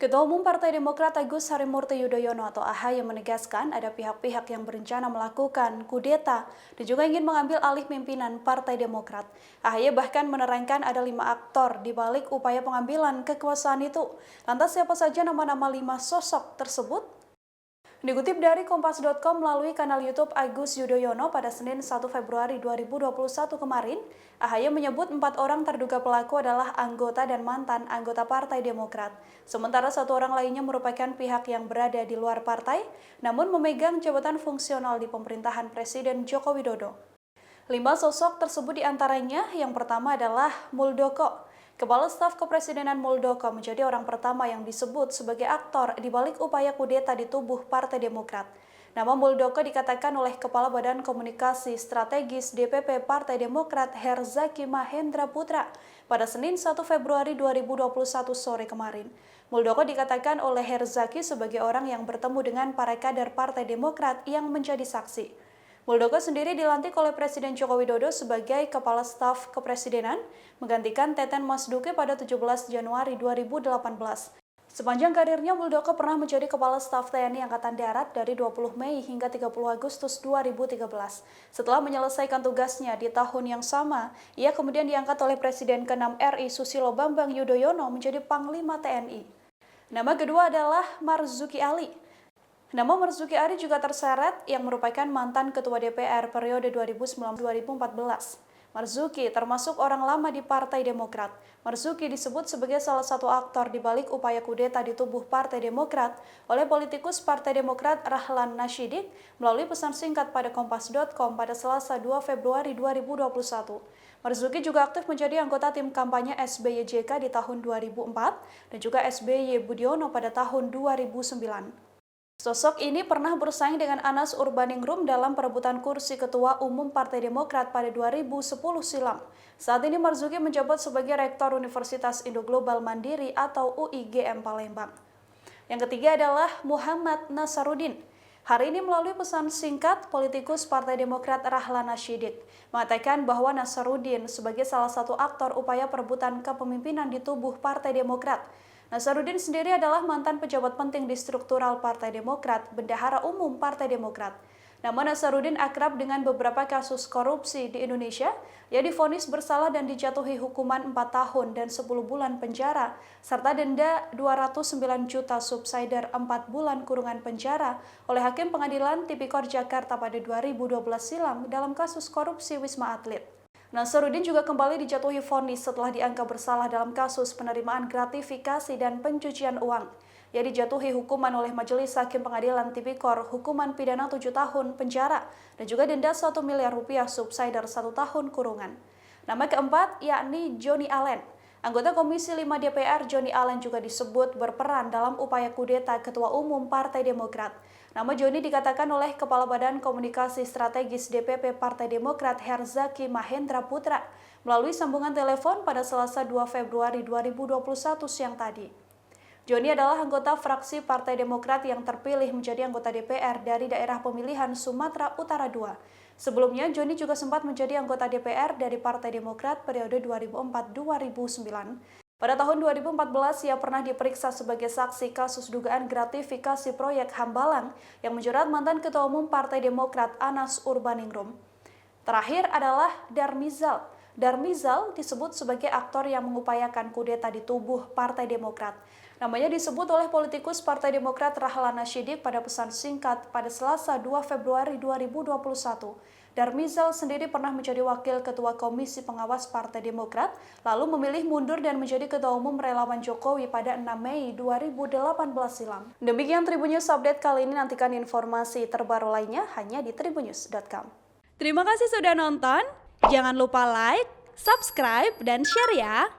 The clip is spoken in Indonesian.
Ketua Umum Partai Demokrat Agus Harimurti Yudhoyono atau AHY menegaskan ada pihak-pihak yang berencana melakukan kudeta dan juga ingin mengambil alih pimpinan Partai Demokrat. AHY bahkan menerangkan ada 5 aktor di balik upaya pengambilan kekuasaan itu. Lantas siapa saja nama-nama 5 sosok tersebut? Dikutip dari Kompas.com melalui kanal YouTube Agus Yudhoyono pada Senin 1 Februari 2021 kemarin, AHY menyebut 4 orang terduga pelaku adalah anggota dan mantan anggota Partai Demokrat. Sementara 1 orang lainnya merupakan pihak yang berada di luar partai, namun memegang jabatan fungsional di pemerintahan Presiden Joko Widodo. 5 sosok tersebut diantaranya, yang pertama adalah Muldoko. Kepala Staf Kepresidenan Muldoko menjadi orang pertama yang disebut sebagai aktor di balik upaya kudeta di tubuh Partai Demokrat. Nama Muldoko dikatakan oleh Kepala Badan Komunikasi Strategis DPP Partai Demokrat Herzaki Mahendra Putra pada Senin 1 Februari 2021 sore kemarin. Muldoko dikatakan oleh Herzaki sebagai orang yang bertemu dengan para kader Partai Demokrat yang menjadi saksi. Muldoko sendiri dilantik oleh Presiden Joko Widodo sebagai Kepala Staf Kepresidenan, menggantikan Teten Masduki pada 17 Januari 2018. Sepanjang karirnya, Muldoko pernah menjadi Kepala Staf TNI Angkatan Darat dari 20 Mei hingga 30 Agustus 2013. Setelah menyelesaikan tugasnya di tahun yang sama, ia kemudian diangkat oleh Presiden ke-6 RI Susilo Bambang Yudhoyono menjadi Panglima TNI. Nama kedua adalah Marzuki Ali. Nama Marzuki Ali juga terseret yang merupakan mantan Ketua DPR periode 2009-2014. Marzuki termasuk orang lama di Partai Demokrat. Marzuki disebut sebagai salah satu aktor di balik upaya kudeta di tubuh Partai Demokrat oleh politikus Partai Demokrat Rahlan Nashidik melalui pesan singkat pada Kompas.com pada Selasa 2 Februari 2021. Marzuki juga aktif menjadi anggota tim kampanye SBY JK di tahun 2004 dan juga SBY Budiono pada tahun 2009. Sosok ini pernah bersaing dengan Anas Urbaningrum dalam perebutan kursi Ketua Umum Partai Demokrat pada 2010 silam. Saat ini Marzuki menjabat sebagai Rektor Universitas Indo Global Mandiri atau UIGM Palembang. Yang ketiga adalah Muhammad Nasaruddin. Hari ini melalui pesan singkat, politikus Partai Demokrat Rahlan Nashidik mengatakan bahwa Nasaruddin sebagai salah satu aktor upaya perebutan kepemimpinan di tubuh Partai Demokrat. Nasaruddin sendiri adalah mantan pejabat penting di struktural Partai Demokrat, Bendahara Umum Partai Demokrat. Nama Nasaruddin akrab dengan beberapa kasus korupsi di Indonesia. Ia divonis bersalah dan dijatuhi hukuman 4 tahun dan 10 bulan penjara, serta denda 209 juta subsidiar 4 bulan kurungan penjara oleh Hakim Pengadilan Tipikor Jakarta pada 2012 silam dalam kasus korupsi Wisma Atlet. Nasaruddin juga kembali dijatuhi vonis setelah dianggap bersalah dalam kasus penerimaan gratifikasi dan pencucian uang. Ia dijatuhi hukuman oleh Majelis Hakim Pengadilan Tipikor hukuman pidana 7 tahun penjara dan juga denda 1 miliar rupiah subsidiar 1 tahun kurungan. Nama keempat yakni Johnny Allen. Anggota Komisi 5 DPR Johnny Allen juga disebut berperan dalam upaya kudeta Ketua Umum Partai Demokrat. Nama Johnny dikatakan oleh Kepala Badan Komunikasi Strategis DPP Partai Demokrat Herzaki Mahendra Putra melalui sambungan telepon pada Selasa 2 Februari 2021 siang tadi. Johnny adalah anggota fraksi Partai Demokrat yang terpilih menjadi anggota DPR dari daerah pemilihan Sumatera Utara II. Sebelumnya, Johnny juga sempat menjadi anggota DPR dari Partai Demokrat periode 2004-2009. Pada tahun 2014, ia pernah diperiksa sebagai saksi kasus dugaan gratifikasi proyek Hambalang yang menjerat mantan Ketua Umum Partai Demokrat Anas Urbaningrum. Terakhir adalah Darmizal. Darmizal disebut sebagai aktor yang mengupayakan kudeta di tubuh Partai Demokrat. Namanya disebut oleh politikus Partai Demokrat Rahlan Nashidik pada pesan singkat pada Selasa 2 Februari 2021. Darmizal sendiri pernah menjadi wakil ketua Komisi Pengawas Partai Demokrat, lalu memilih mundur dan menjadi Ketua Umum Relawan Jokowi pada 6 Mei 2018 silam. Demikian Tribunnews Update kali ini, nantikan informasi terbaru lainnya hanya di tribunnews.com. Terima kasih sudah nonton, jangan lupa like, subscribe, dan share ya!